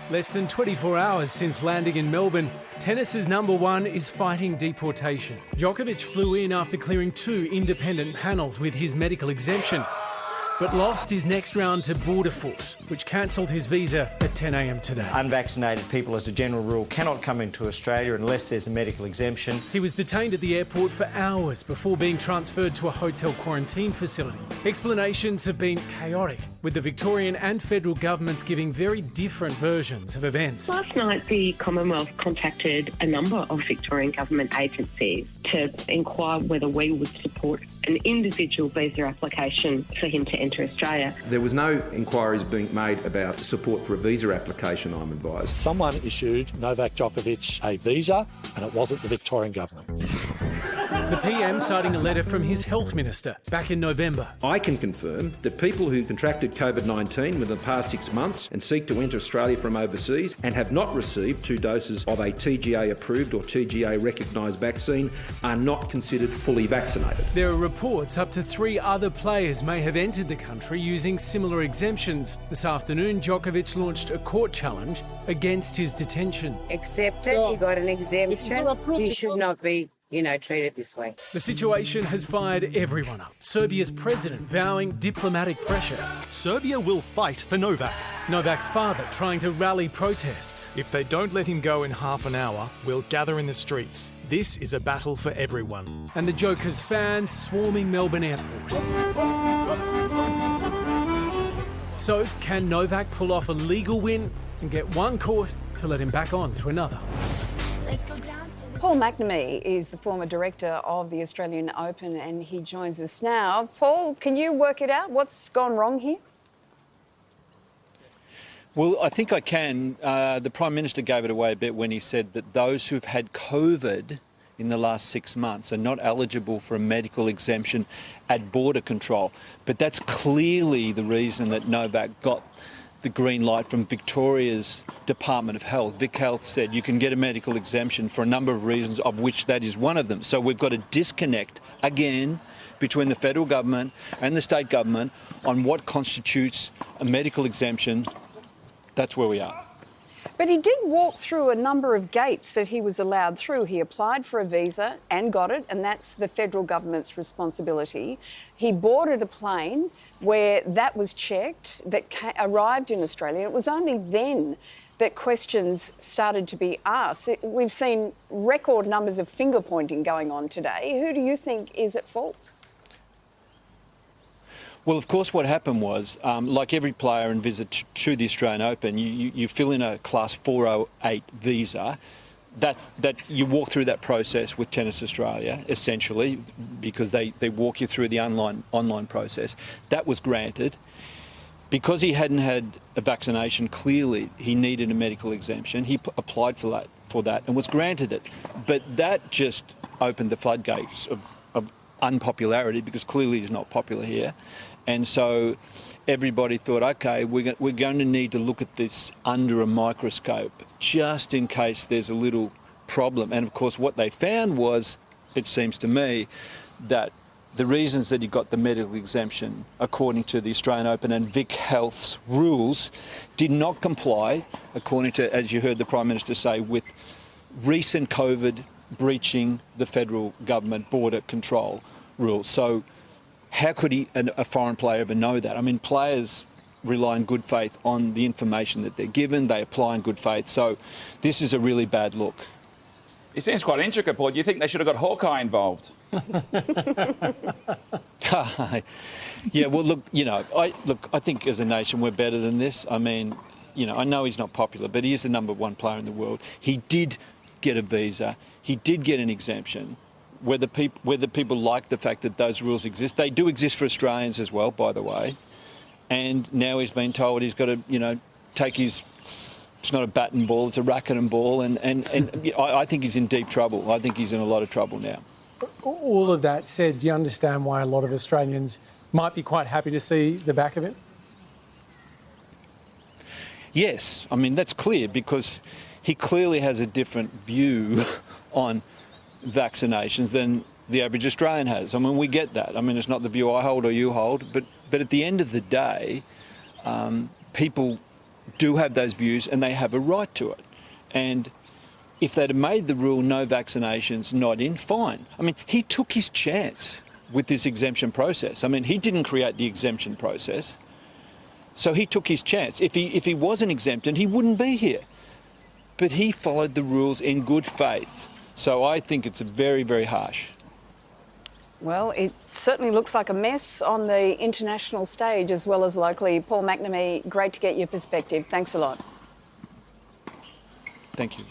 Less than 24 hours since landing in Melbourne, tennis's number one is fighting deportation. Djokovic flew in after clearing 2 independent panels with his medical exemption, but lost his next round to Border Force, which cancelled his visa at 10 a.m. today. Unvaccinated people, as a general rule, cannot come into Australia unless there's a medical exemption. He was detained at the airport for hours before being transferred to a hotel quarantine facility. Explanations have been chaotic, with the Victorian and federal governments giving very different versions of events. Last night, the Commonwealth contacted a number of Victorian government agencies to inquire whether we would support an individual visa application for him to enter Australia. There was no inquiries being made about support for a visa application, I'm advised. Someone issued Novak Djokovic a visa, and it wasn't the Victorian government. The PM citing a letter from his health minister back in November. I can confirm that people who contracted COVID-19 within the past 6 months and seek to enter Australia from overseas and have not received 2 doses of a TGA-approved or TGA-recognised vaccine are not considered fully vaccinated. There are reports up to 3 other players may have entered the country using similar exemptions. This afternoon, Djokovic launched a court challenge against his detention. Accepted, he got an exemption, he should not be treated this way. The situation has fired everyone up. Serbia's president vowing diplomatic pressure. Serbia will fight for Novak. Novak's father trying to rally protests. If they don't let him go in half an hour, we'll gather in the streets. This is a battle for everyone. And the Joker's fans swarming Melbourne Airport. So, can Novak pull off a legal win and get one court to let him back on to another? Paul McNamee is the former director of the Australian Open and he joins us now. Paul, can you work it out? What's gone wrong here? Well, I think I can. The Prime Minister gave it away a bit when he said that those who've had COVID in the last 6 months are not eligible for a medical exemption at border control. But that's clearly the reason that Novak got the green light from Victoria's Department of Health. Vic Health said you can get a medical exemption for a number of reasons, of which that is one of them. So we've got a disconnect, again, between the federal government and the state government on what constitutes a medical exemption. That's where we are. But he did walk through a number of gates that he was allowed through. He applied for a visa and got it, and that's the federal government's responsibility. He boarded a plane where that was checked, that arrived in Australia. It was only then that questions started to be asked. We've seen record numbers of finger-pointing going on today. Who do you think is at fault? Well, of course, what happened was, like every player and visit to the Australian Open, you fill in a Class 408 visa. That you walk through that process with Tennis Australia, essentially, because they walk you through the online process. That was granted. Because he hadn't had a vaccination, clearly he needed a medical exemption. He applied for that and was granted it. But that just opened the floodgates of unpopularity, because clearly he's not popular here. And so everybody thought, OK, we're going to need to look at this under a microscope just in case there's a little problem. And of course, what they found was, it seems to me, that the reasons that he got the medical exemption, according to the Australian Open and Vic Health's rules, did not comply, according to, as you heard the Prime Minister say, with recent COVID breaching the federal government border control rules. So how could a foreign player ever know that? I mean, players rely in good faith on the information that they're given. They apply in good faith. So this is a really bad look. It sounds quite intricate, Paul. Do you think they should have got Hawkeye involved? Yeah, well, look, I think as a nation we're better than this. I mean, I know he's not popular, but he is the #1 player in the world. He did get a visa. He did get an exemption. Whether people like the fact that those rules exist, they do exist for Australians as well, by the way. And now he's been told he's got to, take his. It's not a bat and ball; it's a racket and ball. And I think he's in deep trouble. I think he's in a lot of trouble now. All of that said, do you understand why a lot of Australians might be quite happy to see the back of him? Yes, I mean that's clear, because he clearly has a different view on vaccinations than the average Australian has. I mean, we get that. I mean, it's not the view I hold or you hold, but at the end of the day, people do have those views and they have a right to it. And if they'd have made the rule no vaccinations, not in, fine. I mean, he took his chance with this exemption process. I mean, he didn't create the exemption process, so he took his chance. If he wasn't exempted, he wouldn't be here. But he followed the rules in good faith. So I think it's very, very harsh. Well, it certainly looks like a mess on the international stage as well as locally. Paul McNamee, great to get your perspective. Thanks a lot. Thank you.